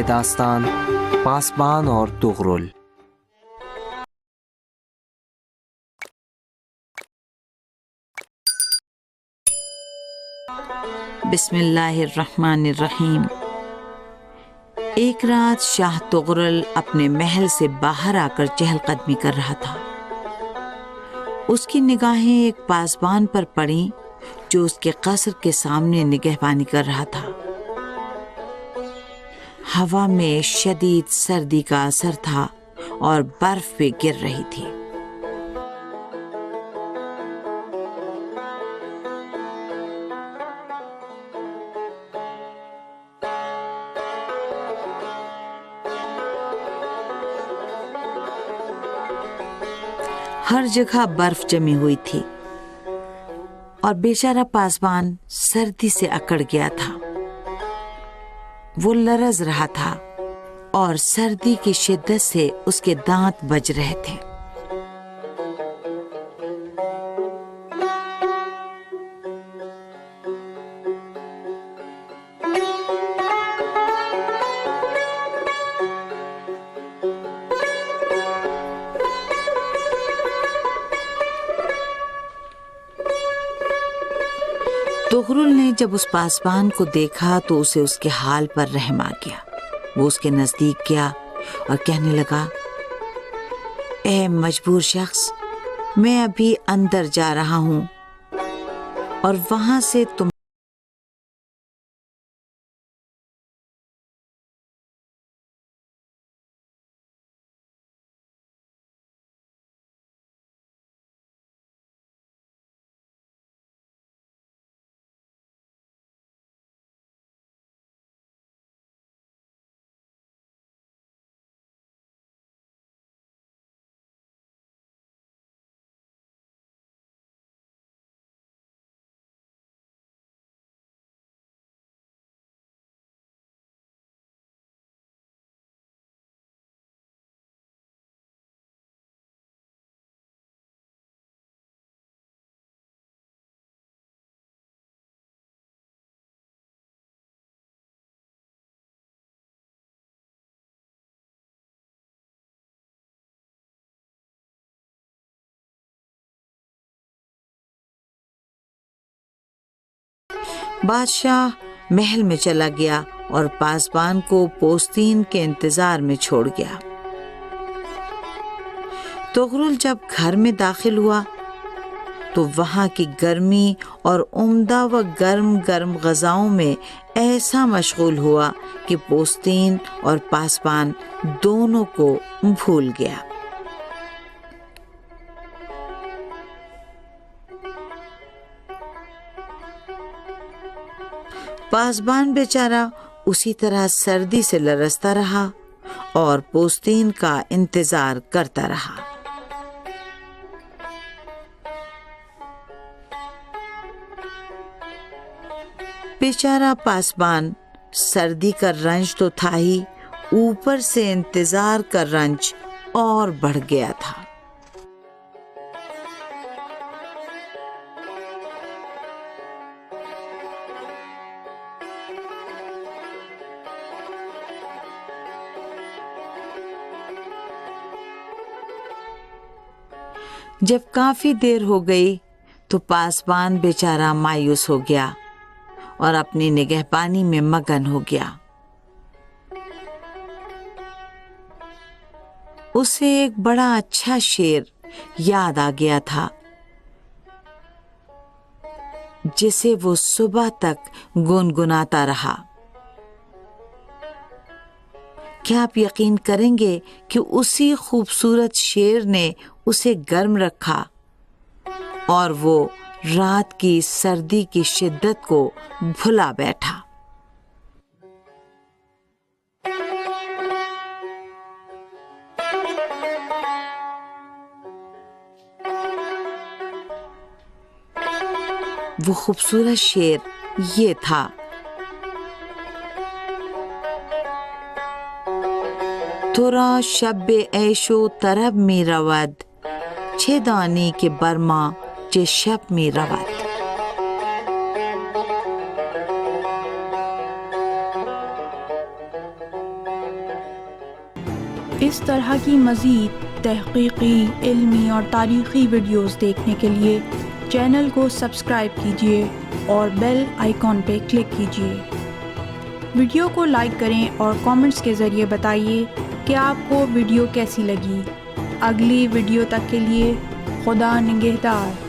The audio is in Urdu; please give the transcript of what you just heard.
داستان پاسبان اور طغرل۔ بسم اللہ الرحمن الرحیم۔ ایک رات شاہ طغرل اپنے محل سے باہر آ کر چہل قدمی کر رہا تھا۔ اس کی نگاہیں ایک پاسبان پر پڑیں جو اس کے قصر کے سامنے نگہبانی کر رہا تھا۔ ہوا میں شدید سردی کا اثر تھا اور برف بھی گر رہی تھی۔ ہر جگہ برف جمی ہوئی تھی اور بیچارہ پاسبان سردی سے اکڑ گیا تھا۔ وہ لرز رہا تھا اور سردی کی شدت سے اس کے دانت بج رہے تھے۔ طغرل نے جب اس پاسبان کو دیکھا تو اسے اس کے حال پر رحم آ گیا۔ وہ اس کے نزدیک گیا اور کہنے لگا، اے مجبور شخص، میں ابھی اندر جا رہا ہوں اور وہاں سے تم بادشاہ محل میں چلا گیا اور پاسبان کو پوستین کے انتظار میں چھوڑ گیا۔ طغرل جب گھر میں داخل ہوا تو وہاں کی گرمی اور عمدہ و گرم گرم غذاؤں میں ایسا مشغول ہوا کہ پوستین اور پاسبان دونوں کو بھول گیا۔ پاسبان بیچارہ اسی طرح سردی سے لرزتا رہا اور پوستین کا انتظار کرتا رہا۔ بیچارہ پاسبان سردی کا رنج تو تھا ہی، اوپر سے انتظار کا رنج اور بڑھ گیا تھا۔ جب کافی دیر ہو گئی تو پاسبان بیچارہ مایوس ہو گیا اور اپنی نگہبانی میں مگن ہو گیا۔ اسے ایک بڑا اچھا شعر یاد آ گیا تھا جسے وہ صبح تک گنگناتا رہا۔ کیا آپ یقین کریں گے کہ اسی خوبصورت شعر نے اسے گرم رکھا اور وہ رات کی سردی کی شدت کو بھلا بیٹھا۔ وہ خوبصورت شعر یہ تھا، تورا شب عیش و طرب می رود، چه دانی که بر ما چه شب می رود۔ اس طرح کی مزید تحقیقی، علمی اور تاریخی ویڈیوز دیکھنے کے لیے چینل کو سبسکرائب کیجیے اور بیل آئیکن پہ کلک کیجیے۔ ویڈیو کو لائک کریں اور کامنٹس کے ذریعے بتائیے کہ آپ کو ویڈیو کیسی لگی۔ اگلی ویڈیو تک کے لیے خدا نگہدار۔